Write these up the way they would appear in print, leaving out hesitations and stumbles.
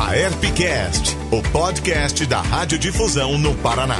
A ERPcast, o podcast da Radiodifusão no Paraná.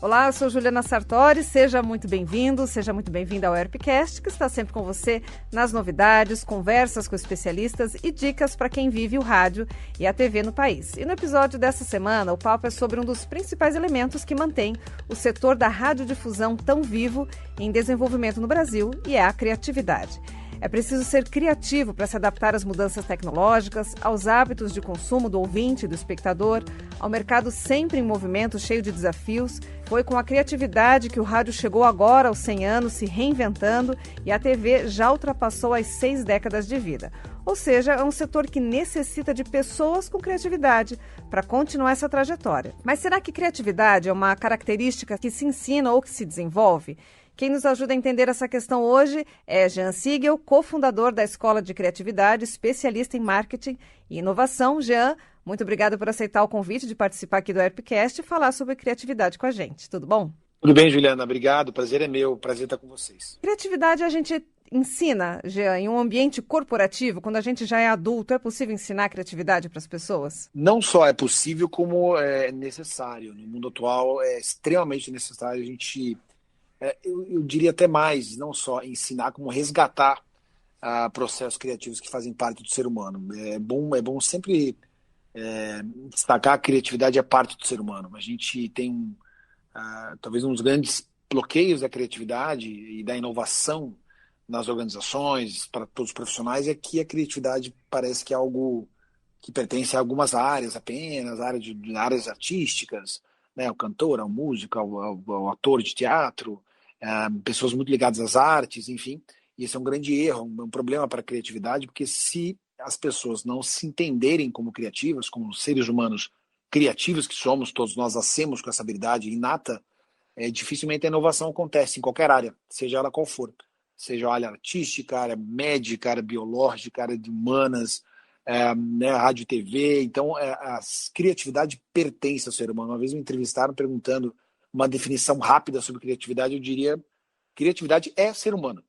Olá, eu sou Juliana Sartori, seja muito bem-vindo, seja muito bem-vinda ao ERPcast, que está sempre com você nas novidades, conversas com especialistas e dicas para quem vive o rádio e a TV no país. E no episódio dessa semana, o papo é sobre um dos principais elementos que mantém o setor da radiodifusão tão vivo e em desenvolvimento no Brasil, e é a criatividade. É preciso ser criativo para se adaptar às mudanças tecnológicas, aos hábitos de consumo do ouvinte e do espectador, ao mercado sempre em movimento, cheio de desafios. Foi com a criatividade que o rádio chegou agora aos 100 anos, se reinventando, e a TV já ultrapassou as 6 décadas de vida. Ou seja, é um setor que necessita de pessoas com criatividade para continuar essa trajetória. Mas será que criatividade é uma característica que se ensina ou que se desenvolve? Quem nos ajuda a entender essa questão hoje é Jean Siegel, cofundador da Escola de Criatividade, especialista em marketing e inovação. Jean, muito obrigada por aceitar o convite de participar aqui do ERPcast e falar sobre criatividade com a gente. Tudo bom? Tudo bem, Juliana. Obrigado. O prazer é meu. Prazer estar com vocês. Criatividade a gente ensina, Jean, em um ambiente corporativo, quando a gente já é adulto, é possível ensinar criatividade para as pessoas? Não só é possível, como é necessário. No mundo atual é extremamente necessário a gente... Eu diria até mais, não só ensinar, como resgatar processos criativos que fazem parte do ser humano. É bom sempre destacar que a criatividade é parte do ser humano. A gente tem talvez um dos grandes bloqueios da criatividade e da inovação nas organizações, para todos os profissionais, é que a criatividade parece que é algo que pertence a algumas áreas apenas, áreas artísticas, né? O cantor, ao músico, ao ator de teatro, pessoas muito ligadas às artes, enfim. E esse é um grande erro, um problema para a criatividade, porque se as pessoas não se entenderem como criativas, como seres humanos criativos que somos, todos nós nascemos com essa habilidade inata, dificilmente a inovação acontece em qualquer área, seja ela qual for. Seja a área artística, a área médica, a área biológica, a área de humanas, né, rádio e TV. Então, a criatividade pertence ao ser humano. Uma vez me entrevistaram perguntando uma definição rápida sobre criatividade, eu diria: criatividade é ser humano.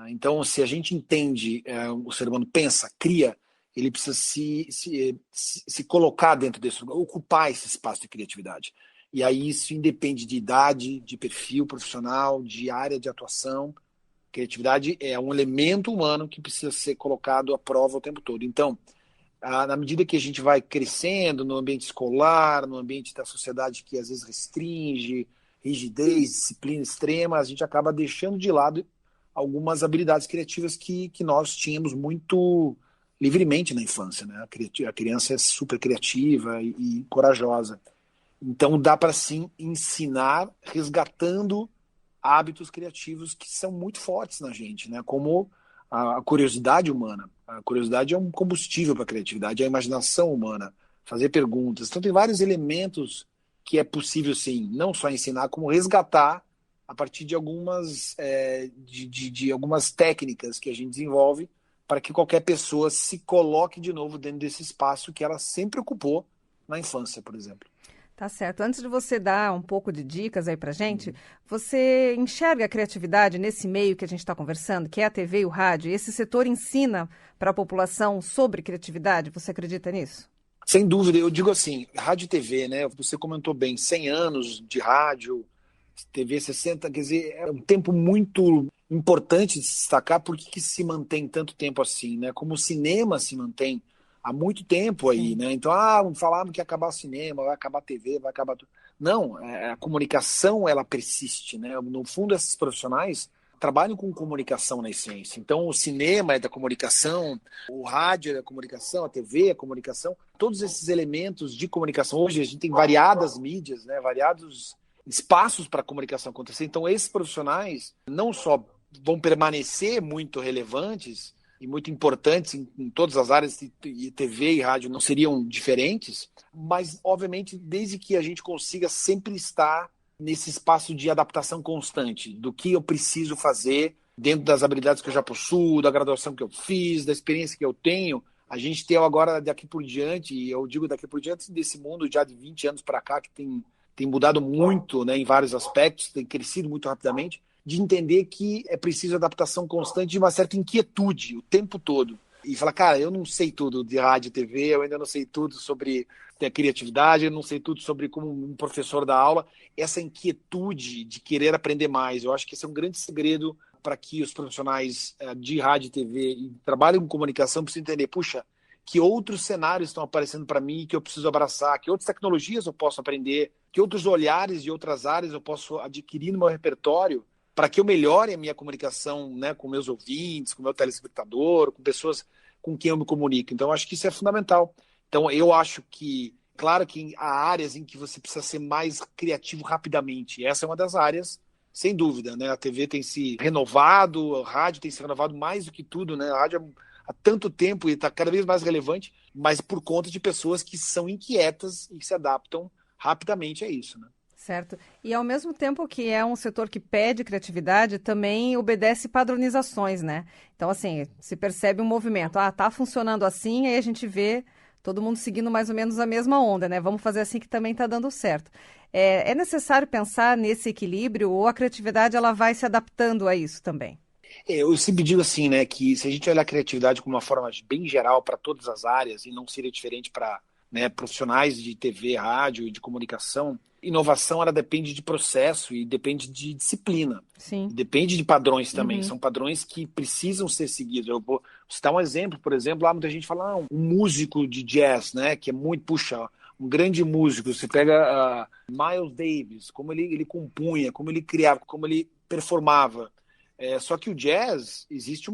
Então, se a gente entende, o ser humano pensa, cria, ele precisa se colocar dentro desse lugar, ocupar esse espaço de criatividade. E aí isso independe de idade, de perfil profissional, de área de atuação. Criatividade é um elemento humano que precisa ser colocado à prova o tempo todo. Então, na medida que a gente vai crescendo no ambiente escolar, no ambiente da sociedade que às vezes restringe, rigidez, disciplina extrema, a gente acaba deixando de lado algumas habilidades criativas que nós tínhamos muito livremente na infância, né? A criança é super criativa e corajosa. Então, dá para sim ensinar resgatando hábitos criativos que são muito fortes na gente, né? Como a curiosidade humana. A curiosidade é um combustível para a criatividade, é a imaginação humana, fazer perguntas. Então tem vários elementos que é possível, sim, não só ensinar, como resgatar a partir de algumas, de algumas técnicas que a gente desenvolve para que qualquer pessoa se coloque de novo dentro desse espaço que ela sempre ocupou na infância, por exemplo. Tá certo. Antes de você dar um pouco de dicas aí pra gente, você enxerga a criatividade nesse meio que a gente está conversando, que é a TV e o rádio, e esse setor ensina para a população sobre criatividade? Você acredita nisso? Sem dúvida. Eu digo assim, rádio e TV, né? Você comentou bem, 100 anos de rádio, TV 60, quer dizer, é um tempo muito importante de se destacar. Por que se mantém tanto tempo assim, né? Como o cinema se mantém há muito tempo aí, Sim. né? Então, falaram que ia acabar o cinema, vai acabar a TV, vai acabar tudo. Não, a comunicação, ela persiste, né? No fundo, esses profissionais trabalham com comunicação na essência. Então, o cinema é da comunicação, o rádio é da comunicação, a TV é a comunicação. Todos esses elementos de comunicação, hoje a gente tem variadas mídias, né? Variados espaços para a comunicação acontecer. Então, esses profissionais não só vão permanecer muito relevantes e muito importantes em todas as áreas, e TV e rádio não seriam diferentes, mas, obviamente, desde que a gente consiga sempre estar nesse espaço de adaptação constante do que eu preciso fazer dentro das habilidades que eu já possuo, da graduação que eu fiz, da experiência que eu tenho. A gente tem agora, daqui por diante, e eu digo daqui por diante desse mundo já de 20 anos para cá, que tem mudado muito, né, em vários aspectos, tem crescido muito rapidamente. de entender que é preciso adaptação constante de uma certa inquietude o tempo todo. E falar, cara, eu não sei tudo de rádio e TV, eu ainda não sei tudo sobre criatividade, eu não sei tudo sobre como um professor da aula. Essa inquietude de querer aprender mais, eu acho que esse é um grande segredo para que os profissionais de rádio e TV e trabalham com comunicação precisam entender, puxa, que outros cenários estão aparecendo para mim que eu preciso abraçar, que outras tecnologias eu posso aprender, que outros olhares de outras áreas eu posso adquirir no meu repertório para que eu melhore a minha comunicação, né, com meus ouvintes, com o meu telespectador, com pessoas com quem eu me comunico. Então, eu acho que isso é fundamental. Então, eu acho que, claro que há áreas em que você precisa ser mais criativo rapidamente. Essa é uma das áreas, sem dúvida, né? A TV tem se renovado, a rádio tem se renovado mais do que tudo, né? A rádio há tanto tempo e está cada vez mais relevante, mas por conta de pessoas que são inquietas e que se adaptam rapidamente a isso, né? Certo. E ao mesmo tempo que é um setor que pede criatividade, também obedece padronizações, né? Então, assim, se percebe um movimento. Ah, tá funcionando assim, aí a gente vê todo mundo seguindo mais ou menos a mesma onda, né? Vamos fazer assim que também tá dando certo. É necessário pensar nesse equilíbrio ou a criatividade ela vai se adaptando a isso também? Eu sempre digo assim, né, que se a gente olhar a criatividade como uma forma bem geral para todas as áreas e não seria diferente para, né, profissionais de TV, rádio e de comunicação, inovação ela depende de processo e depende de disciplina. Sim. Depende de padrões também. Uhum. São padrões que precisam ser seguidos. Eu vou citar um exemplo, por exemplo, lá muita gente fala, um músico de jazz, né, que é muito, puxa, um grande músico. Você pega Miles Davis, como ele compunha, como ele criava, como ele performava. Só que o jazz, existe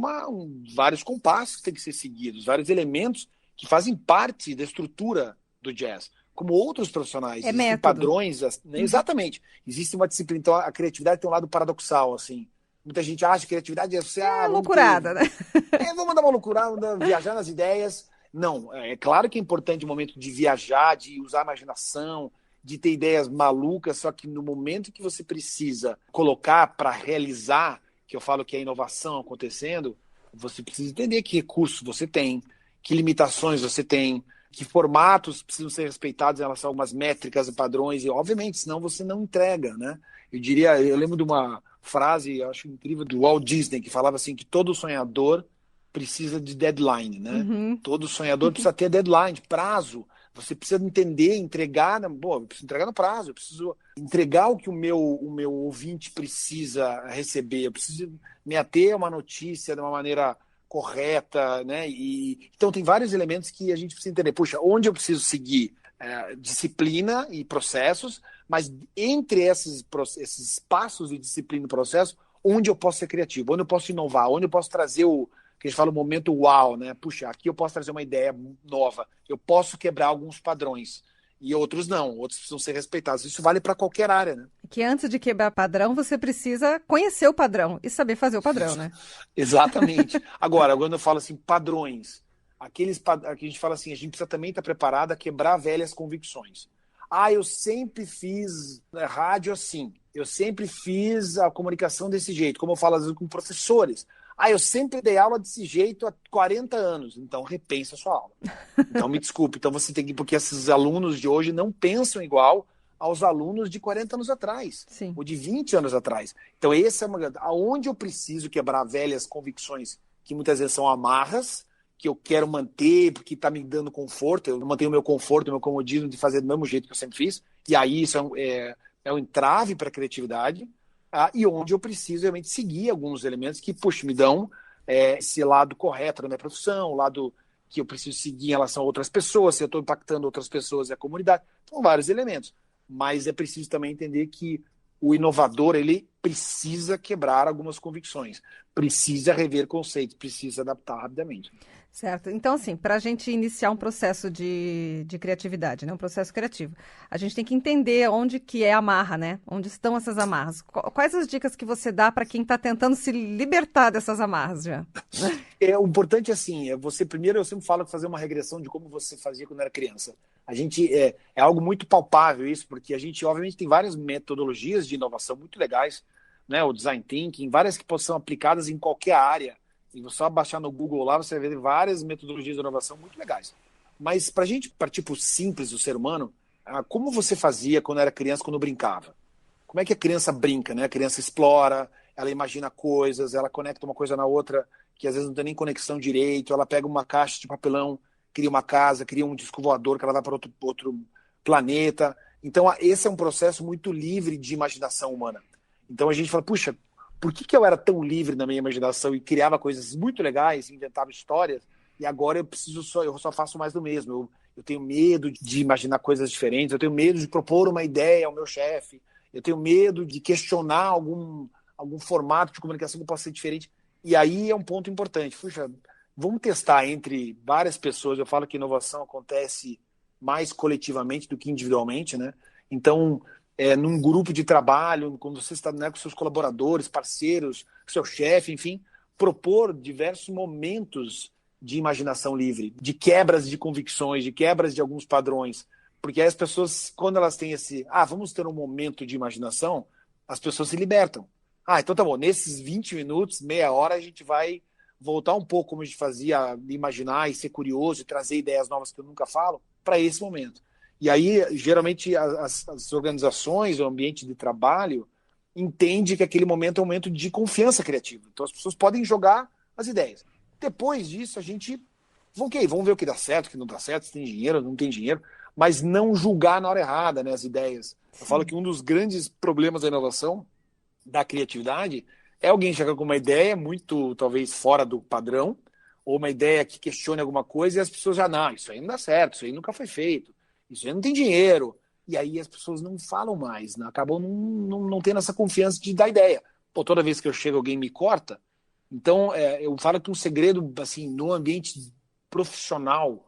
vários compassos que têm que ser seguidos, vários elementos que fazem parte da estrutura do jazz. Como outros profissionais, existem método. padrões, né? Exatamente. Existe uma disciplina, então a criatividade tem um lado paradoxal, assim. Muita gente acha que criatividade é você... loucurada, né? Vamos dar uma loucurada, viajar nas ideias. Não, é claro que é importante o momento de viajar, de usar a imaginação, de ter ideias malucas, só que no momento que você precisa colocar para realizar, que eu falo que é a inovação acontecendo, você precisa entender que recursos você tem, que limitações você tem, que formatos precisam ser respeitados em relação a algumas métricas e padrões, e obviamente, senão você não entrega, né? Eu lembro de uma frase, eu acho incrível, do Walt Disney, que falava assim, que todo sonhador precisa de deadline, né? Uhum. Todo sonhador precisa ter deadline, prazo. Você precisa entender, entregar, eu preciso entregar no prazo, eu preciso entregar o que o meu ouvinte precisa receber, eu preciso me ater a uma notícia de uma maneira correta, né? Então tem vários elementos que a gente precisa entender. Puxa, onde eu preciso seguir disciplina e processos, mas entre esses passos de disciplina e processo, onde eu posso ser criativo, onde eu posso inovar, onde eu posso trazer que a gente fala o momento uau, né? Puxa, aqui eu posso trazer uma ideia nova, eu posso quebrar alguns padrões e outros não, outros precisam ser respeitados. Isso vale para qualquer área, né? Que antes de quebrar padrão, você precisa conhecer o padrão e saber fazer o padrão, né? Exatamente. Agora, quando eu falo assim, padrões, aqui a gente fala assim, a gente precisa também estar preparado a quebrar velhas convicções. Eu sempre fiz rádio assim, eu sempre fiz a comunicação desse jeito, como eu falo às vezes com professores. Eu sempre dei aula desse jeito há 40 anos. Então, repensa a sua aula. Então, me desculpe. Então, você tem que... Porque esses alunos de hoje não pensam igual aos alunos de 40 anos atrás. Sim. Ou de 20 anos atrás. Então, esse é aonde eu preciso quebrar velhas convicções que muitas vezes são amarras, que eu quero manter porque está me dando conforto. Eu mantenho o meu conforto, o meu comodismo de fazer do mesmo jeito que eu sempre fiz. E aí, isso é um entrave para a criatividade. E onde eu preciso realmente seguir alguns elementos que, me dão esse lado correto da minha profissão, o lado que eu preciso seguir em relação a outras pessoas, se eu estou impactando outras pessoas e a comunidade. São vários elementos. Mas é preciso também entender que o inovador, ele precisa quebrar algumas convicções, precisa rever conceitos, precisa adaptar rapidamente. Certo. Então, assim, para a gente iniciar um processo de criatividade, né? Um processo criativo, a gente tem que entender onde que é a amarra, né? Onde estão essas amarras. Quais as dicas que você dá para quem está tentando se libertar dessas amarras já? O importante, assim, você primeiro, eu sempre falo que fazer uma regressão de como você fazia quando era criança. A gente, é algo muito palpável isso, porque a gente, obviamente, tem várias metodologias de inovação muito legais, né? O design thinking, várias que possam ser aplicadas em qualquer área. E você só baixar no Google lá, você vai ver várias metodologias de inovação muito legais. Mas para a gente partir para o simples do ser humano, como você fazia quando era criança, quando brincava? Como é que a criança brinca, né? A criança explora, ela imagina coisas, ela conecta uma coisa na outra que às vezes não tem nem conexão direito, ela pega uma caixa de papelão, cria uma casa, cria um disco voador que ela vai para outro planeta. Então, esse é um processo muito livre de imaginação humana. Então, a gente fala, puxa, por que eu era tão livre na minha imaginação e criava coisas muito legais, inventava histórias, e agora eu só faço mais do mesmo. Eu tenho medo de imaginar coisas diferentes, eu tenho medo de propor uma ideia ao meu chefe, eu tenho medo de questionar algum formato de comunicação que possa ser diferente. E aí é um ponto importante. Puxa, vamos testar entre várias pessoas. Eu falo que inovação acontece mais coletivamente do que individualmente, né? Então, num grupo de trabalho, quando você está, né, com seus colaboradores, parceiros, seu chefe, enfim, propor diversos momentos de imaginação livre, de quebras de convicções, de quebras de alguns padrões. Porque aí as pessoas, quando elas têm vamos ter um momento de imaginação, as pessoas se libertam. Então tá bom, nesses 20 minutos, meia hora, a gente vai voltar um pouco como a gente fazia, imaginar e ser curioso, e trazer ideias novas que eu nunca falo, para esse momento. E aí, geralmente, as organizações, o ambiente de trabalho, entende que aquele momento é um momento de confiança criativa. Então as pessoas podem jogar as ideias. Depois disso, a gente, vamos ver o que dá certo, o que não dá certo, se tem dinheiro, não tem dinheiro, mas não julgar na hora errada, né, as ideias. Eu falo que um dos grandes problemas da inovação, da criatividade, é alguém chegar com uma ideia muito, talvez, fora do padrão, ou uma ideia que questione alguma coisa e as pessoas já, não, isso aí não dá certo, isso aí nunca foi feito, isso aí não tem dinheiro. E aí as pessoas não falam mais, né? Acabam não tendo essa confiança de dar ideia. Pô, toda vez que eu chego, alguém me corta. Então, eu falo que um segredo, assim, no ambiente profissional,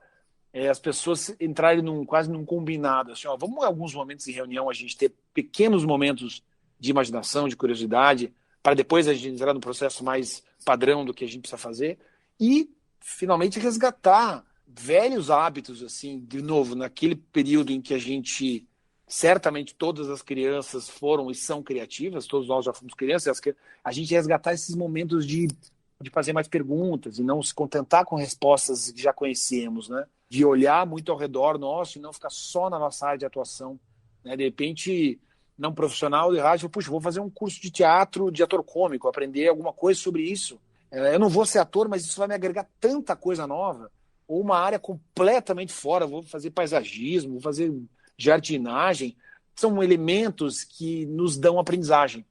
as pessoas entrarem quase num combinado, assim, vamos em alguns momentos em reunião a gente ter pequenos momentos de imaginação, de curiosidade, para depois a gente entrar no processo mais padrão do que a gente precisa fazer e, finalmente, resgatar velhos hábitos, assim, de novo, naquele período em que a gente, certamente todas as crianças foram e são criativas, todos nós já fomos crianças, a gente resgatar esses momentos de fazer mais perguntas e não se contentar com respostas que já conhecemos, né? De olhar muito ao redor nosso e não ficar só na nossa área de atuação, né? De repente, não profissional de rádio, puxa, vou fazer um curso de teatro, de ator cômico, aprender alguma coisa sobre isso. Eu não vou ser ator, mas isso vai me agregar tanta coisa nova. Ou uma área completamente fora, vou fazer paisagismo, vou fazer jardinagem. São elementos que nos dão aprendizagem.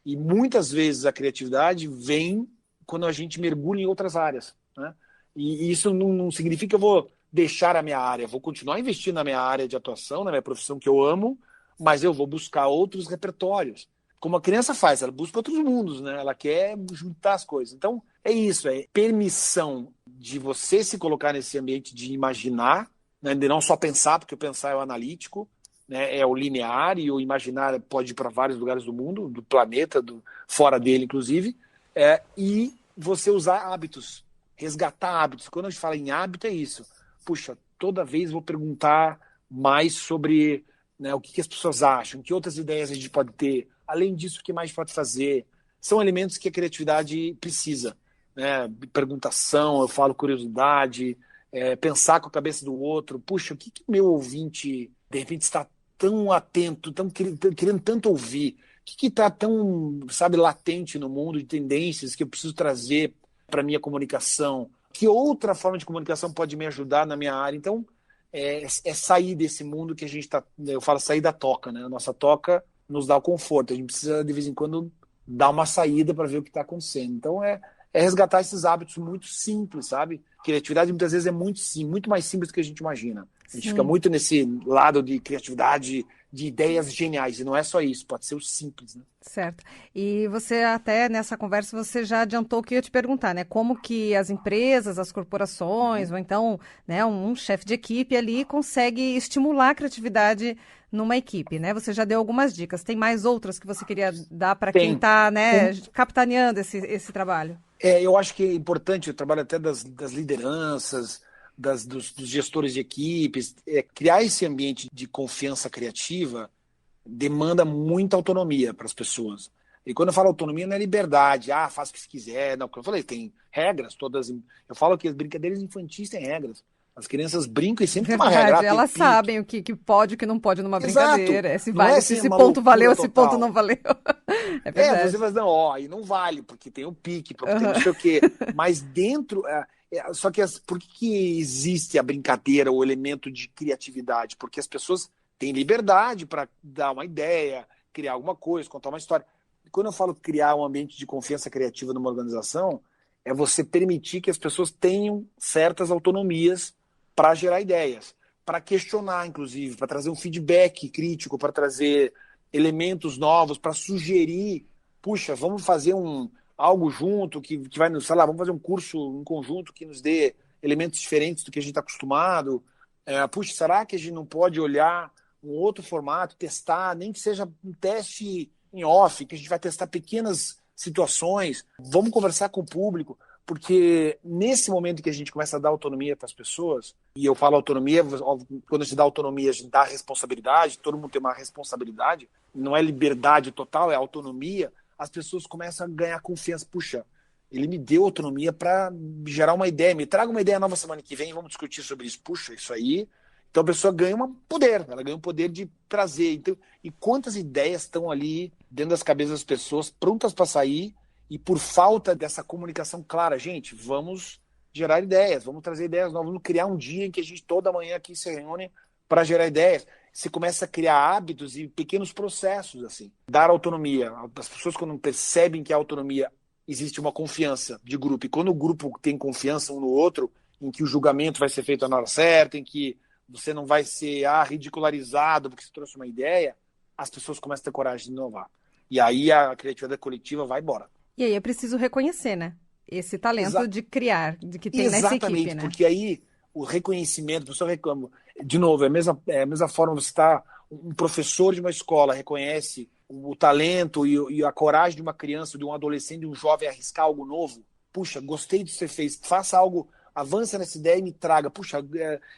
E muitas vezes a criatividade vem quando a gente mergulha em outras áreas, né? E isso não significa que eu vou deixar a minha área, vou continuar investindo na minha área de atuação, na minha profissão que eu amo, mas eu vou buscar outros repertórios. Como a criança faz, ela busca outros mundos, né? Ela quer juntar as coisas. Então, é isso, é permissão de você se colocar nesse ambiente de imaginar, né? De não só pensar, porque o pensar é o analítico, né? É o linear, e o imaginar pode ir para vários lugares do mundo, do planeta, fora dele, inclusive, e você usar hábitos, resgatar hábitos. Quando a gente fala em hábito, é isso. Puxa, toda vez vou perguntar mais sobre, né, o que as pessoas acham, que outras ideias a gente pode ter, além disso, o que mais pode fazer. São elementos que a criatividade precisa, né? Perguntação, eu falo curiosidade, pensar com a cabeça do outro. Puxa, o que meu ouvinte, de repente, está tão atento, tão querendo tanto ouvir? O que está tão, sabe, latente no mundo de tendências que eu preciso trazer para a minha comunicação? Que outra forma de comunicação pode me ajudar na minha área? Então, é sair desse mundo que a gente está, eu falo sair da toca, né? A nossa toca nos dá o conforto, a gente precisa de vez em quando dar uma saída para ver o que está acontecendo. Então é resgatar esses hábitos muito simples, sabe? Criatividade muitas vezes é muito mais simples do que a gente imagina. A gente fica muito nesse lado de criatividade, de ideias geniais, e não é só isso, pode ser o simples, né? Certo. E você até nessa conversa você já adiantou o que eu ia te perguntar, né? Como que as empresas, as corporações, ou então, né, um chefe de equipe ali consegue estimular a criatividade numa equipe, né? Você já deu algumas dicas. Tem mais outras que você queria dar para quem está, né, capitaneando esse trabalho? Eu acho que é importante o trabalho até das lideranças, dos gestores de equipes, criar esse ambiente de confiança criativa demanda muita autonomia para as pessoas. E quando eu falo autonomia, não é liberdade, faz o que você quiser. Não, como eu falei, tem regras todas. Eu falo que as brincadeiras infantis têm regras. As crianças brincam e sempre tem uma Verdade, regra. elas sabem o que pode e o que não pode numa Exato. brincadeira. Se Não é vale, assim se uma ponto valeu, loucura esse ponto total. não valeu. É verdade. Você fala, não, ó, aí não vale, porque tem o pique, porque tem Aham. não sei o quê. Mas dentro. Só que por que existe a brincadeira, o elemento de criatividade? Porque as pessoas têm liberdade para dar uma ideia, criar alguma coisa, contar uma história. E quando eu falo criar um ambiente de confiança criativa numa organização, é você permitir que as pessoas tenham certas autonomias para gerar ideias, para questionar, inclusive, para trazer um feedback crítico, para trazer elementos novos, para sugerir, puxa, vamos fazer algo junto, que vai, sei lá, vamos fazer um curso em conjunto que nos dê elementos diferentes do que a gente está acostumado. Puxa, será que a gente não pode olhar um outro formato, testar, nem que seja um teste em off, que a gente vai testar pequenas situações, vamos conversar com o público, porque nesse momento que a gente começa a dar autonomia para as pessoas, e eu falo autonomia, quando a gente dá autonomia, a gente dá responsabilidade, todo mundo tem uma responsabilidade, não é liberdade total, é autonomia, as pessoas começam a ganhar confiança. Puxa, ele me deu autonomia para gerar uma ideia, me traga uma ideia nova semana que vem, vamos discutir sobre isso. Puxa, isso aí. Então a pessoa ganha um poder, ela ganha um poder de trazer. Então, e quantas ideias estão ali dentro das cabeças das pessoas, prontas para sair, e por falta dessa comunicação clara, gente, vamos gerar ideias, vamos trazer ideias novas, vamos criar um dia em que a gente toda manhã aqui se reúne para gerar ideias. Você começa a criar hábitos e pequenos processos, assim. Dar autonomia. As pessoas, quando percebem que a autonomia existe uma confiança de grupo, e quando o grupo tem confiança um no outro, em que o julgamento vai ser feito na hora certa, em que você não vai ser ridicularizado porque você trouxe uma ideia, as pessoas começam a ter coragem de inovar. E aí a criatividade coletiva vai embora. E aí é preciso reconhecer, né? Esse talento de criar, de que tem nessa equipe, Exatamente, né? porque aí o reconhecimento, a pessoa reclama. De novo, é a mesma forma você está. Um professor de uma escola reconhece o talento e a coragem de uma criança, de um adolescente, de um jovem arriscar algo novo. Puxa, gostei do que você fez, faça algo, avança nessa ideia e me traga. Puxa,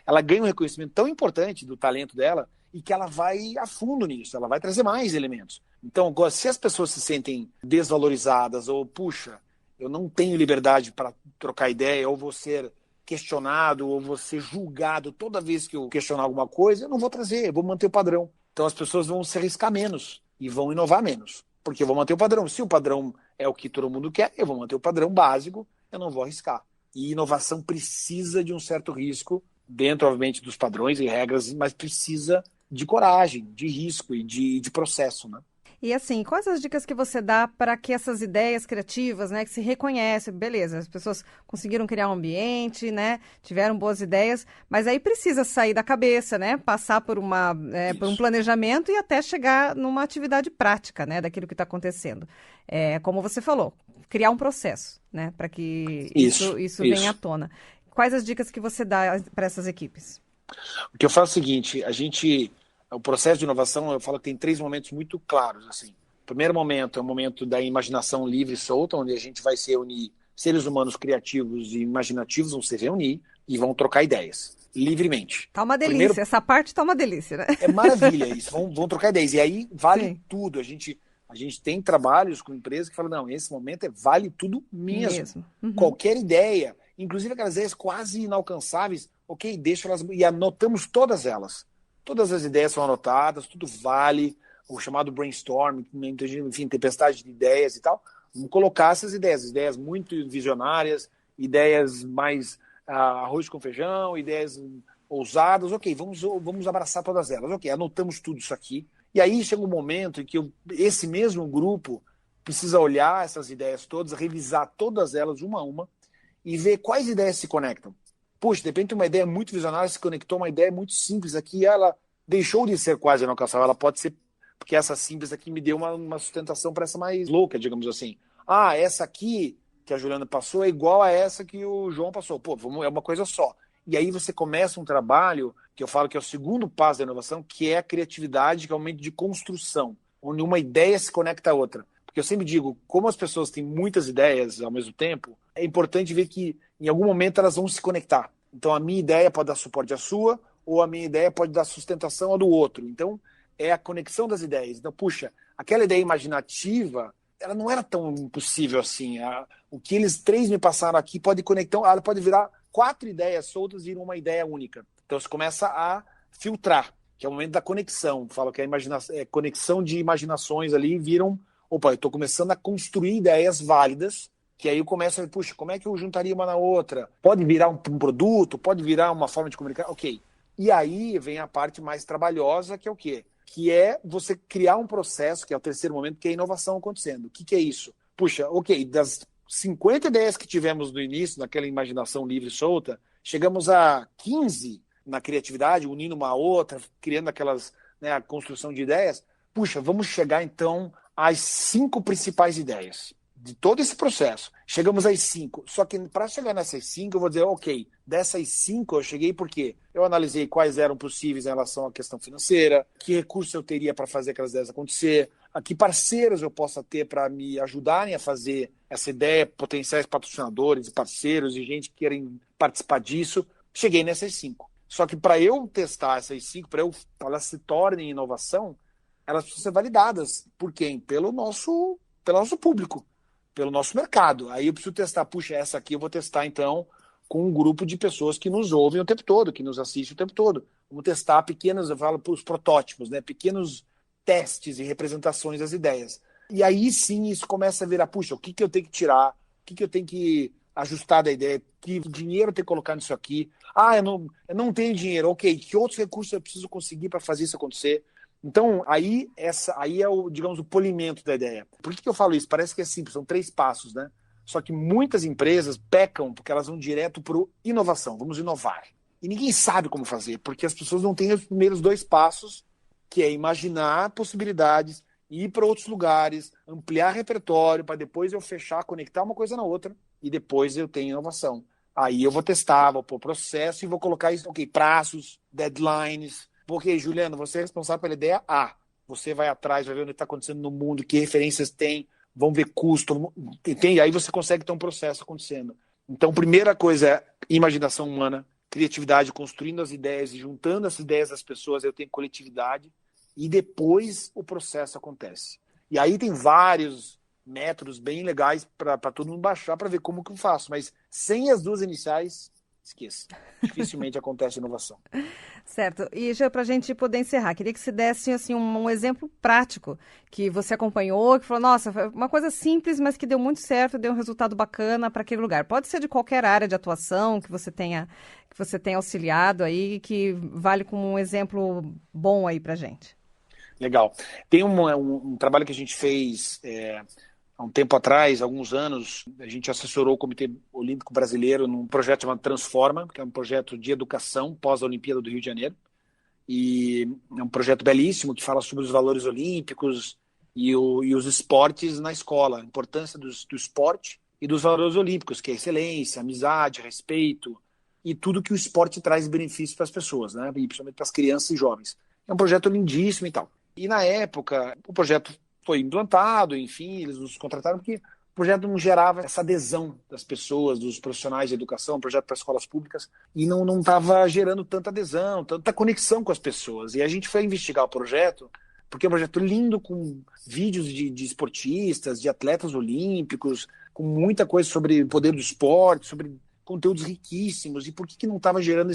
ela ganha um reconhecimento tão importante do talento dela e que ela vai a fundo nisso, ela vai trazer mais elementos. Então, se as pessoas se sentem desvalorizadas ou, puxa, eu não tenho liberdade para trocar ideia, ou vou ser questionado, ou vou ser julgado toda vez que eu questionar alguma coisa, eu não vou trazer, eu vou manter o padrão. Então as pessoas vão se arriscar menos e vão inovar menos, porque eu vou manter o padrão. Se o padrão é o que todo mundo quer, eu vou manter o padrão básico, eu não vou arriscar. E inovação precisa de um certo risco, dentro, obviamente, dos padrões e regras, mas precisa de coragem, de risco e de processo, né? E assim, quais as dicas que você dá para que essas ideias criativas, né, que se reconhecem, beleza, as pessoas conseguiram criar um ambiente, né, tiveram boas ideias, mas aí precisa sair da cabeça, né, passar por por um planejamento e até chegar numa atividade prática, né, daquilo que está acontecendo. Como você falou, criar um processo, né, para que isso venha à tona. Quais as dicas que você dá para essas equipes? O que eu falo é o seguinte, o processo de inovação, eu falo que tem 3 momentos muito claros, assim. O primeiro momento é o momento da imaginação livre e solta, onde a gente vai se reunir, seres humanos criativos e imaginativos vão se reunir e vão trocar ideias, livremente. Tá uma delícia, essa parte tá uma delícia, né? É maravilha isso, vão trocar ideias. E aí vale Sim. tudo. A gente tem trabalhos com empresas que falam, não, esse momento vale tudo mesmo. Uhum. Qualquer ideia, inclusive aquelas ideias quase inalcançáveis, ok, deixa elas, e anotamos todas elas. Todas as ideias são anotadas, tudo vale, o chamado brainstorm, enfim, tempestade de ideias e tal. Vamos colocar essas ideias muito visionárias, ideias mais arroz com feijão, ideias ousadas, ok, vamos abraçar todas elas, ok, anotamos tudo isso aqui. E aí chega um momento em que esse mesmo grupo precisa olhar essas ideias todas, revisar todas elas uma a uma e ver quais ideias se conectam. Puxa, de repente uma ideia muito visionária se conectou a uma ideia muito simples aqui, ela deixou de ser quase inalcançável, ela pode ser, porque essa simples aqui me deu uma sustentação para essa mais louca, digamos assim. Essa aqui que a Juliana passou é igual a essa que o João passou. Pô, é uma coisa só. E aí você começa um trabalho, que eu falo que é o segundo passo da inovação, que é a criatividade, que é o momento de construção, onde uma ideia se conecta a outra. Porque eu sempre digo, como as pessoas têm muitas ideias ao mesmo tempo, é importante ver que em algum momento elas vão se conectar. Então a minha ideia pode dar suporte à sua, ou a minha ideia pode dar sustentação à do outro. Então é a conexão das ideias. Então, puxa, aquela ideia imaginativa, ela não era tão impossível assim. O que eles 3 me passaram aqui pode conectar, ela pode virar 4 ideias soltas viram uma ideia única. Então você começa a filtrar, que é o momento da conexão. Falo que a conexão de imaginações ali viram, opa, eu estou começando a construir ideias válidas, que aí eu começo a ver, puxa, como é que eu juntaria uma na outra? Pode virar um produto, pode virar uma forma de comunicar, ok. E aí vem a parte mais trabalhosa, que é o quê? Que é você criar um processo, que é o terceiro momento, que é a inovação acontecendo. O que é isso? Puxa, ok, das 50 ideias que tivemos no início, naquela imaginação livre e solta, chegamos a 15 na criatividade, unindo uma a outra, criando aquelas, né, a construção de ideias. Puxa, vamos chegar então às 5 principais ideias de todo esse processo. Chegamos às 5. Só que para chegar nessas 5, eu vou dizer, ok, dessas 5 eu cheguei porque eu analisei quais eram possíveis em relação à questão financeira, que recursos eu teria para fazer aquelas ideias acontecer, que parceiros eu possa ter para me ajudarem a fazer essa ideia, potenciais patrocinadores, parceiros e gente que querem participar disso. Cheguei nessas 5. Só que para eu testar essas 5, para elas se tornem inovação, elas precisam ser validadas. Por quem? Pelo nosso público, pelo nosso mercado. Aí eu preciso testar, puxa, essa aqui eu vou testar então com um grupo de pessoas que nos ouvem o tempo todo, que nos assistem o tempo todo. Vamos testar pequenos, eu falo para os protótipos, né? Pequenos testes e representações das ideias. E aí sim isso começa a virar, puxa, o que eu tenho que tirar? O que eu tenho que ajustar da ideia? Que dinheiro eu tenho que colocar nisso aqui? Eu não tenho dinheiro. Ok, que outros recursos eu preciso conseguir para fazer isso acontecer? Então, aí é o, digamos, o polimento da ideia. Por que eu falo isso? Parece que é simples, são 3 passos, né? Só que muitas empresas pecam porque elas vão direto para inovação, vamos inovar. E ninguém sabe como fazer, porque as pessoas não têm os primeiros 2 passos, que é imaginar possibilidades, ir para outros lugares, ampliar repertório, para depois eu fechar, conectar uma coisa na outra, e depois eu tenho inovação. Aí eu vou testar, vou pôr processo e vou colocar isso, ok, prazos, deadlines. Porque, Juliano, você é responsável pela ideia A. Você vai atrás, vai ver o que está acontecendo no mundo, que referências tem, vão ver custo, entende? Aí você consegue ter um processo acontecendo. Então, primeira coisa é imaginação humana, criatividade, construindo as ideias e juntando as ideias das pessoas, eu tenho coletividade, e depois o processo acontece. E aí tem vários métodos bem legais para todo mundo baixar para ver como que eu faço, mas sem as 2 iniciais, esqueça. Dificilmente acontece inovação. Certo. E já para a gente poder encerrar, queria que você desse assim, um exemplo prático que você acompanhou, que falou, nossa, foi uma coisa simples, mas que deu muito certo, deu um resultado bacana para aquele lugar. Pode ser de qualquer área de atuação que você tenha auxiliado aí, que vale como um exemplo bom aí para a gente. Legal. Tem um trabalho que a gente fez há um tempo atrás, alguns anos, a gente assessorou o Comitê Olímpico Brasileiro num projeto chamado Transforma, que é um projeto de educação pós a Olimpíada do Rio de Janeiro. E é um projeto belíssimo que fala sobre os valores olímpicos e os esportes na escola, a importância do esporte e dos valores olímpicos, que é excelência, amizade, respeito e tudo que o esporte traz de benefício para as pessoas, né? E principalmente para as crianças e jovens. É um projeto lindíssimo e tal. E na época, o projeto foi implantado, enfim, eles nos contrataram porque o projeto não gerava essa adesão das pessoas, dos profissionais de educação, um projeto para escolas públicas, e não estava gerando tanta adesão, tanta conexão com as pessoas. E a gente foi investigar o projeto, porque é um projeto lindo, com vídeos de esportistas, de atletas olímpicos, com muita coisa sobre o poder do esporte, sobre conteúdos riquíssimos, e por que não estava gerando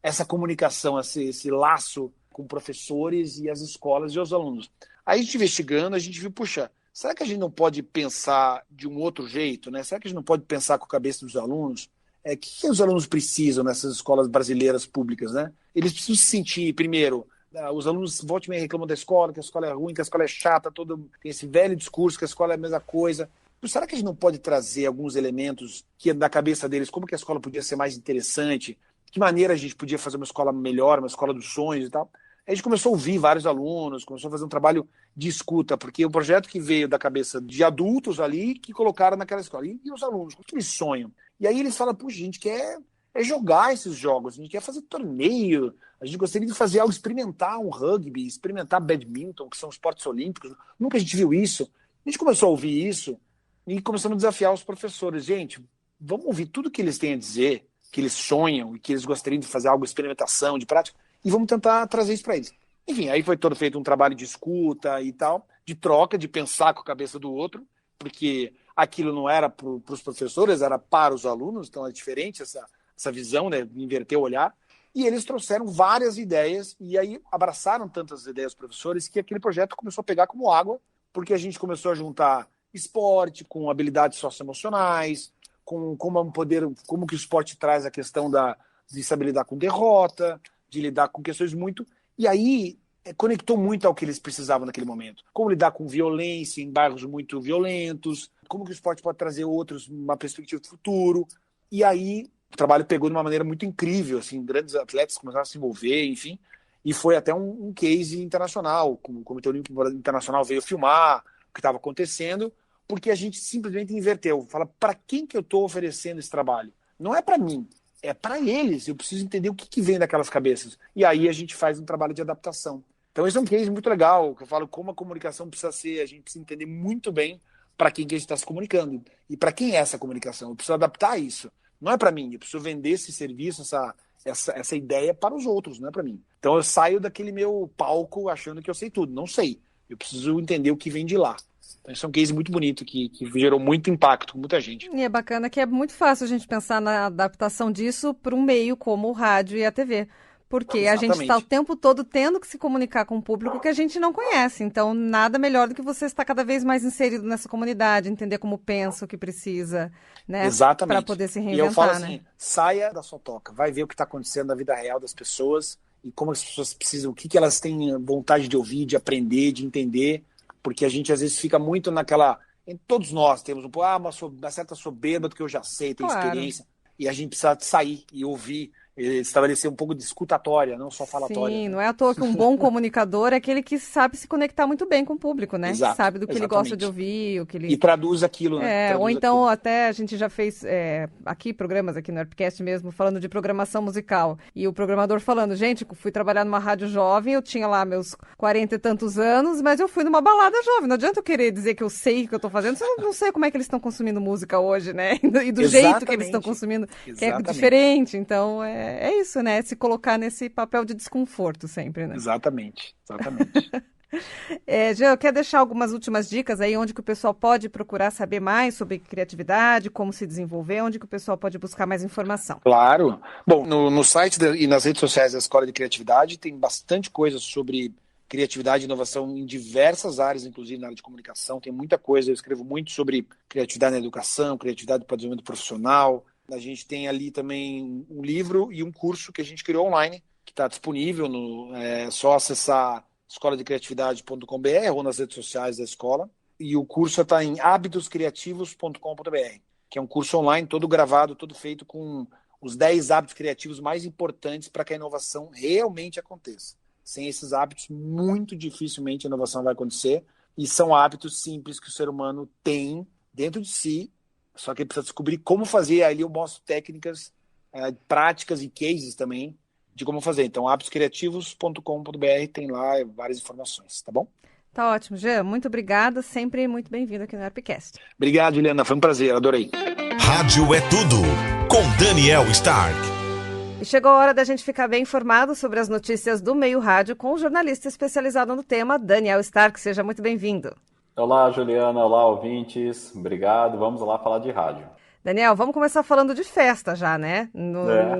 essa comunicação, esse laço com professores e as escolas e os alunos. Aí a gente investigando, a gente viu, puxa, será que a gente não pode pensar de um outro jeito, né? Será que a gente não pode pensar com a cabeça dos alunos? O que os alunos precisam nessas escolas brasileiras públicas, né? Eles precisam se sentir, primeiro, os alunos voltam e meia reclamam da escola, que a escola é ruim, que a escola é chata, tem esse velho discurso que a escola é a mesma coisa. Será que a gente não pode trazer alguns elementos que da cabeça deles, como que a escola podia ser mais interessante? De que maneira a gente podia fazer uma escola melhor, uma escola dos sonhos e tal? A gente começou a ouvir vários alunos, começou a fazer um trabalho de escuta, porque o projeto que veio da cabeça de adultos ali, que colocaram naquela escola. E os alunos, o que eles sonham? E aí eles falam, puxa, a gente quer jogar esses jogos, a gente quer fazer torneio, a gente gostaria de fazer algo, experimentar um rugby, experimentar badminton, que são esportes olímpicos. Nunca a gente viu isso. A gente começou a ouvir isso e começamos a desafiar os professores. Gente, vamos ouvir tudo que eles têm a dizer, que eles sonham e que eles gostariam de fazer algo, experimentação, de prática, e vamos tentar trazer isso para eles. Enfim, aí foi todo feito um trabalho de escuta e tal, de troca, de pensar com a cabeça do outro, porque aquilo não era para os professores, era para os alunos, então é diferente essa visão, né, inverter o olhar, e eles trouxeram várias ideias, e aí abraçaram tantas ideias dos professores que aquele projeto começou a pegar como água, porque a gente começou a juntar esporte com habilidades socioemocionais, com como que o esporte traz a questão de saber lidar com derrota, de lidar com questões muito... E aí conectou muito ao que eles precisavam naquele momento. Como lidar com violência em bairros muito violentos, como que o esporte pode trazer uma perspectiva de futuro. E aí o trabalho pegou de uma maneira muito incrível, assim, grandes atletas começaram a se envolver, enfim, e foi até um case internacional, como o Comitê Olímpico Internacional veio filmar o que estava acontecendo, porque a gente simplesmente inverteu. Fala, para quem que eu estou oferecendo esse trabalho? Não é para mim, é para eles. Eu preciso entender o que vem daquelas cabeças. E aí a gente faz um trabalho de adaptação. Então esse é um case muito legal, que eu falo como a comunicação precisa ser, a gente precisa entender muito bem para quem que a gente está se comunicando. E para quem é essa comunicação? Eu preciso adaptar isso. Não é para mim, eu preciso vender esse serviço, essa ideia para os outros, não é para mim. Então eu saio daquele meu palco achando que eu sei tudo. Não sei. Eu preciso entender o que vem de lá. Então isso é um case muito bonito, que gerou muito impacto com muita gente. E é bacana que é muito fácil a gente pensar na adaptação disso para um meio como o rádio e a TV. Porque a gente está o tempo todo tendo que se comunicar com um público que a gente não conhece. Então, nada melhor do que você estar cada vez mais inserido nessa comunidade, entender como pensa, o que precisa, né? Exatamente. Para poder se reinventar, e eu falo assim, né? Saia da sua toca, vai ver o que está acontecendo na vida real das pessoas e como as pessoas precisam, o que elas têm vontade de ouvir, de aprender, de entender, porque a gente às vezes fica muito todos nós temos uma certa soberba do que eu já sei, tenho experiência, e a gente precisa sair e ouvir, estabelecer um pouco de escutatória, não só falatória. Sim, não é à toa que um bom comunicador é aquele que sabe se conectar muito bem com o público, né? Exato, que sabe do que ele gosta de ouvir, o que ele... E traduz aquilo, né? Ou então até a gente já fez programas aqui no Herpcast mesmo, falando de programação musical. E o programador falando, gente, fui trabalhar numa rádio jovem, eu tinha lá meus 40 e tantos anos, mas eu fui numa balada jovem. Não adianta eu querer dizer que eu sei o que eu tô fazendo, se eu não sei como é que eles estão consumindo música hoje, né? E do jeito que eles estão consumindo, que é diferente. Então, é isso, né? Se colocar nesse papel de desconforto sempre, né? Exatamente. Jean, quer deixar algumas últimas dicas aí, onde que o pessoal pode procurar saber mais sobre criatividade, como se desenvolver, onde que o pessoal pode buscar mais informação? Claro. Bom, no site e nas redes sociais da Escola de Criatividade tem bastante coisa sobre criatividade e inovação em diversas áreas, inclusive na área de comunicação. Tem muita coisa, eu escrevo muito sobre criatividade na educação, criatividade para o desenvolvimento profissional. A gente tem ali também um livro e um curso que a gente criou online, que está disponível, é só acessar escoladecreatividade.com.br ou nas redes sociais da escola. E o curso está em habitoscriativos.com.br, que é um curso online, todo gravado, todo feito com os 10 hábitos criativos mais importantes para que a inovação realmente aconteça. Sem esses hábitos, muito dificilmente a inovação vai acontecer. E são hábitos simples que o ser humano tem dentro de si, só que ele precisa descobrir como fazer. Aí eu mostro técnicas, práticas e cases também de como fazer. Então, habitoscriativos.com.br tem lá várias informações, tá bom? Tá ótimo, Jean. Muito obrigada. Sempre muito bem-vindo aqui no Herpcast. Obrigado, Juliana. Foi um prazer. Adorei. Rádio é tudo. Com Daniel Stark. E chegou a hora da gente ficar bem informado sobre as notícias do meio rádio com o jornalista especializado no tema, Daniel Stark. Seja muito bem-vindo. Olá, Juliana. Olá, ouvintes. Obrigado. Vamos lá falar de rádio. Daniel, vamos começar falando de festa já, né?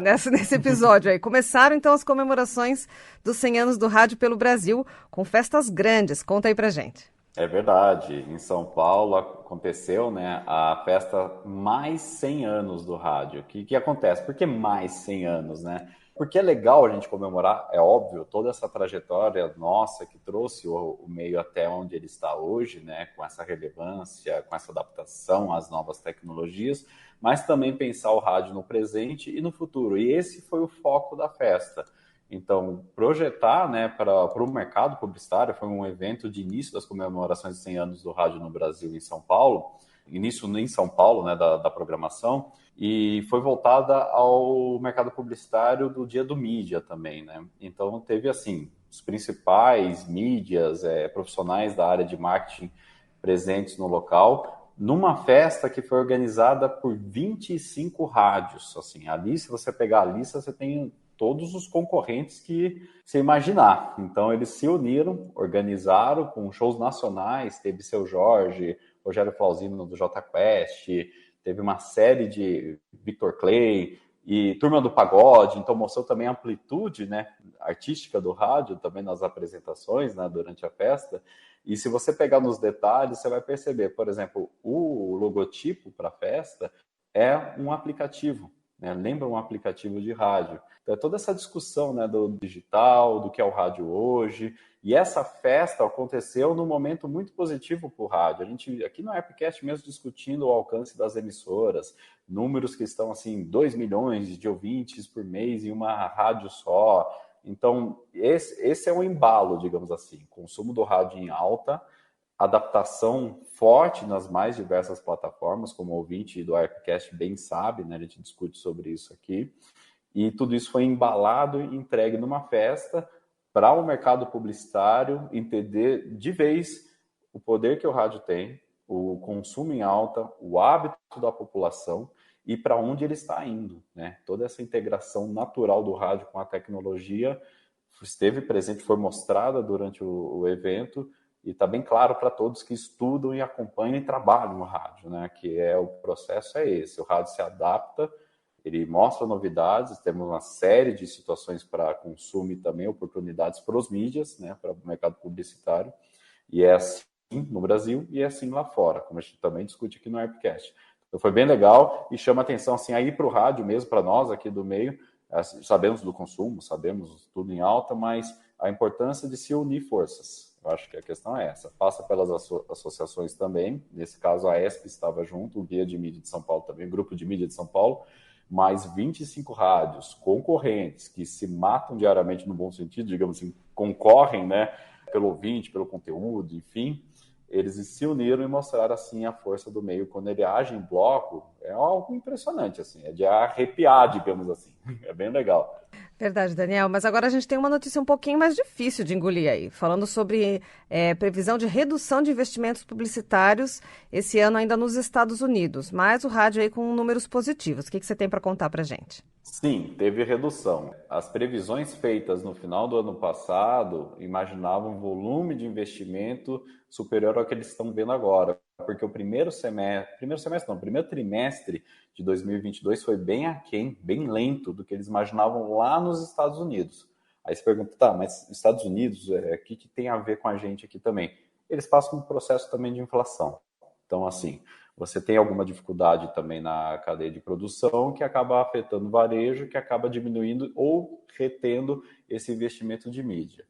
Nesse episódio aí. Começaram, então, as comemorações dos 100 anos do rádio pelo Brasil, com festas grandes. Conta aí pra gente. É verdade. Em São Paulo aconteceu, né, a festa mais 100 anos do rádio. O que acontece? Por que mais 100 anos, né? Porque é legal a gente comemorar, é óbvio, toda essa trajetória nossa que trouxe o meio até onde ele está hoje, né, com essa relevância, com essa adaptação às novas tecnologias, mas também pensar o rádio no presente e no futuro. E esse foi o foco da festa. Então, projetar, né, para o mercado publicitário, foi um evento de início das comemorações de 100 anos do rádio no Brasil em São Paulo, início em São Paulo, né, da programação, e foi voltada ao mercado publicitário do Dia do Mídia também, né? Então teve, assim, os principais mídias, profissionais da área de marketing presentes no local, numa festa que foi organizada por 25 rádios, assim. Ali, se você pegar a lista, você tem todos os concorrentes que você imaginar. Então eles se uniram, organizaram com shows nacionais, teve Seu Jorge, Rogério Flauzino do Jota Quest, teve uma série de Victor Clay e Turma do Pagode, então mostrou também a amplitude, né, artística do rádio, também nas apresentações, né, durante a festa. E se você pegar nos detalhes, você vai perceber, por exemplo, o logotipo para a festa é um aplicativo, né, lembra um aplicativo de rádio. Então, é toda essa discussão, né, do digital, do que é o rádio hoje. E essa festa aconteceu num momento muito positivo para o rádio. A gente, aqui no Airpcast mesmo, discutindo o alcance das emissoras, números que estão, assim, 2 milhões de ouvintes por mês em uma rádio só. Então, esse é um embalo, digamos assim. Consumo do rádio em alta, adaptação forte nas mais diversas plataformas, como o ouvinte do Airpcast bem sabe, né? A gente discute sobre isso aqui. E tudo isso foi embalado e entregue numa festa para o mercado publicitário entender de vez o poder que o rádio tem, o consumo em alta, o hábito da população e para onde ele está indo, né? Toda essa integração natural do rádio com a tecnologia esteve presente, foi mostrada durante o evento e está bem claro para todos que estudam e acompanham e trabalham no rádio, né? Que o processo é esse, o rádio se adapta, ele mostra novidades, temos uma série de situações para consumo e também oportunidades para os mídias, né, para o mercado publicitário, e é assim no Brasil e é assim lá fora, como a gente também discute aqui no Airpcast. Então foi bem legal e chama atenção assim, aí para o rádio mesmo, para nós aqui do meio, sabemos do consumo, sabemos tudo em alta, mas a importância de se unir forças. Eu acho que a questão é essa. Passa pelas associações também, nesse caso a ESP estava junto, o Guia de Mídia de São Paulo também, o Grupo de Mídia de São Paulo, mais 25 rádios concorrentes que se matam diariamente no bom sentido, digamos assim, concorrem, né, pelo ouvinte, pelo conteúdo, enfim, eles se uniram e mostraram assim a força do meio quando ele age em bloco, é algo impressionante, assim, é de arrepiar, digamos assim, é bem legal. Verdade, Daniel, mas agora a gente tem uma notícia um pouquinho mais difícil de engolir aí, falando sobre previsão de redução de investimentos publicitários esse ano ainda nos Estados Unidos, mas o rádio aí com números positivos. O que você tem para contar para a gente? Sim, teve redução. As previsões feitas no final do ano passado imaginavam um volume de investimento superior ao que eles estão vendo agora, porque o primeiro trimestre de 2022 foi bem aquém, bem lento do que eles imaginavam lá nos Estados Unidos. Aí você pergunta, tá, mas Estados Unidos, o que tem a ver com a gente aqui também? Eles passam um processo também de inflação. Então, assim, você tem alguma dificuldade também na cadeia de produção que acaba afetando o varejo, que acaba diminuindo ou retendo esse investimento de mídia.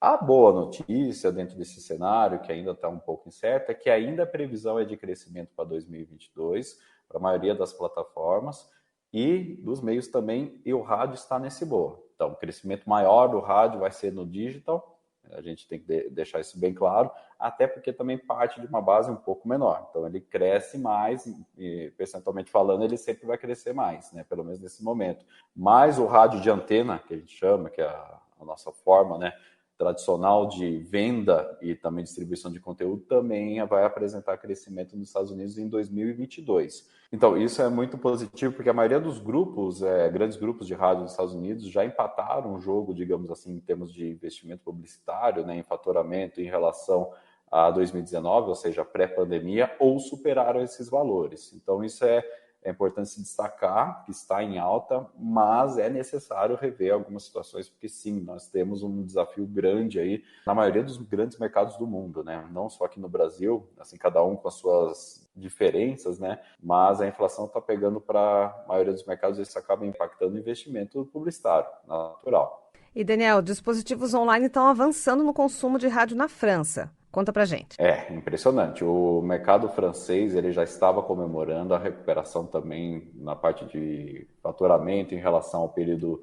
A boa notícia dentro desse cenário, que ainda está um pouco incerta, é que ainda a previsão é de crescimento para 2022, para a maioria das plataformas e dos meios também, e o rádio está nesse boa. Então, o crescimento maior do rádio vai ser no digital, a gente tem que deixar isso bem claro, até porque também parte de uma base um pouco menor. Então, ele cresce mais, e percentualmente falando, ele sempre vai crescer mais, né? Pelo menos nesse momento. Mas o rádio de antena, que a gente chama, que é a nossa forma, né, tradicional de venda e também distribuição de conteúdo, também vai apresentar crescimento nos Estados Unidos em 2022. Então, isso é muito positivo, porque a maioria dos grupos, grandes grupos de rádio nos Estados Unidos, já empataram o jogo, digamos assim, em termos de investimento publicitário, né, em faturamento em relação a 2019, ou seja, pré-pandemia, ou superaram esses valores. Então, isso é importante se destacar, que está em alta, mas é necessário rever algumas situações, porque sim, nós temos um desafio grande aí na maioria dos grandes mercados do mundo, né? Não só aqui no Brasil, assim, cada um com as suas diferenças, né? Mas a inflação está pegando para a maioria dos mercados e isso acaba impactando o investimento publicitário, natural. E, Daniel, dispositivos online estão avançando no consumo de rádio na França. Conta pra gente. É, impressionante. O mercado francês ele já estava comemorando a recuperação também na parte de faturamento em relação ao período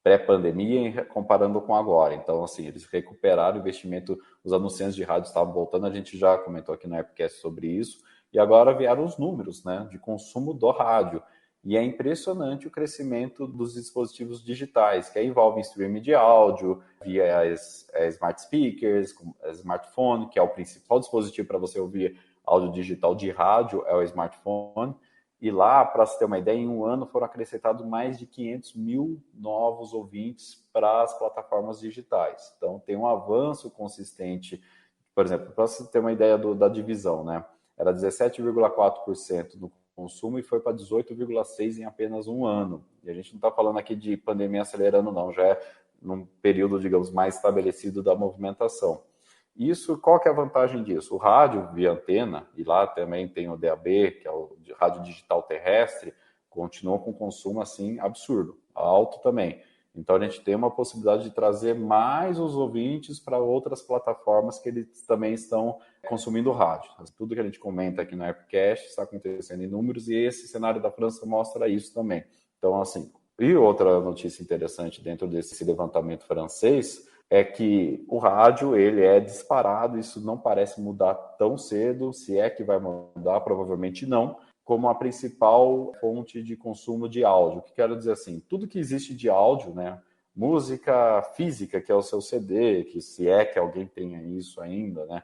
pré-pandemia, comparando com agora. Então, assim, eles recuperaram o investimento, os anunciantes de rádio estavam voltando, a gente já comentou aqui no Airpcast sobre isso, e agora vieram os números, né, de consumo do rádio. E é impressionante o crescimento dos dispositivos digitais, que aí envolvem streaming de áudio, via smart speakers, smartphone, que é o principal dispositivo para você ouvir áudio digital de rádio, é o smartphone. E lá, para você ter uma ideia, em um ano foram acrescentados mais de 500 mil novos ouvintes para as plataformas digitais. Então, tem um avanço consistente. Por exemplo, para você ter uma ideia da divisão, né? Era 17,4% no consumo e foi para 18,6% em apenas um ano. E a gente não está falando aqui de pandemia acelerando, não, já é num período, digamos, mais estabelecido da movimentação. Isso, qual que é a vantagem disso? O rádio via antena, e lá também tem o DAB, que é o rádio digital terrestre, continua com consumo assim absurdo, alto também. Então a gente tem uma possibilidade de trazer mais os ouvintes para outras plataformas que eles também estão consumindo rádio. Tudo que a gente comenta aqui no Airpcast está acontecendo em números e esse cenário da França mostra isso também. Então, assim, e outra notícia interessante dentro desse levantamento francês é que o rádio, ele é disparado, isso não parece mudar tão cedo, se é que vai mudar, provavelmente não, como a principal fonte de consumo de áudio. O que quero dizer assim, tudo que existe de áudio, né, música física, que é o seu CD, que se é que alguém tenha isso ainda, né,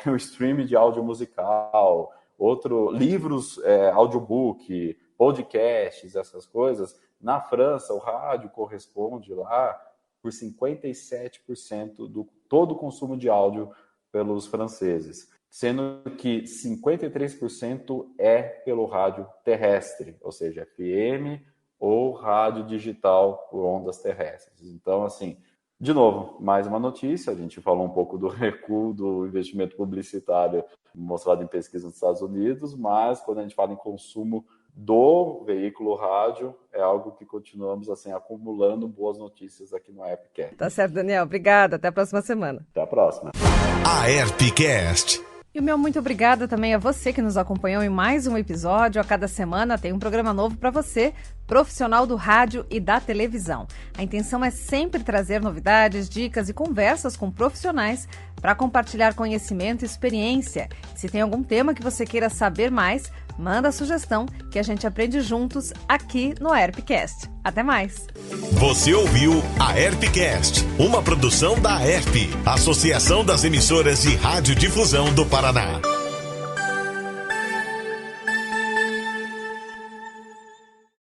o streaming de áudio musical, livros, audiobook, podcasts, essas coisas, na França o rádio corresponde lá por 57% do todo o consumo de áudio pelos franceses, sendo que 53% é pelo rádio terrestre, ou seja, FM ou rádio digital por ondas terrestres. Então, assim, de novo, mais uma notícia, a gente falou um pouco do recuo do investimento publicitário mostrado em pesquisa nos Estados Unidos, mas quando a gente fala em consumo do veículo rádio, é algo que continuamos assim acumulando boas notícias aqui no Airpcast. Tá certo, Daniel. Obrigada. Até a próxima semana. Até a próxima. A Airpcast. E o meu muito obrigada também a você que nos acompanhou em mais um episódio. A cada semana tem um programa novo para você, profissional do rádio e da televisão. A intenção é sempre trazer novidades, dicas e conversas com profissionais para compartilhar conhecimento e experiência. Se tem algum tema que você queira saber mais, manda a sugestão que a gente aprende juntos aqui no Airpcast. Até mais! Você ouviu a Airpcast, uma produção da Airp, Associação das Emissoras de Radiodifusão do Paraná.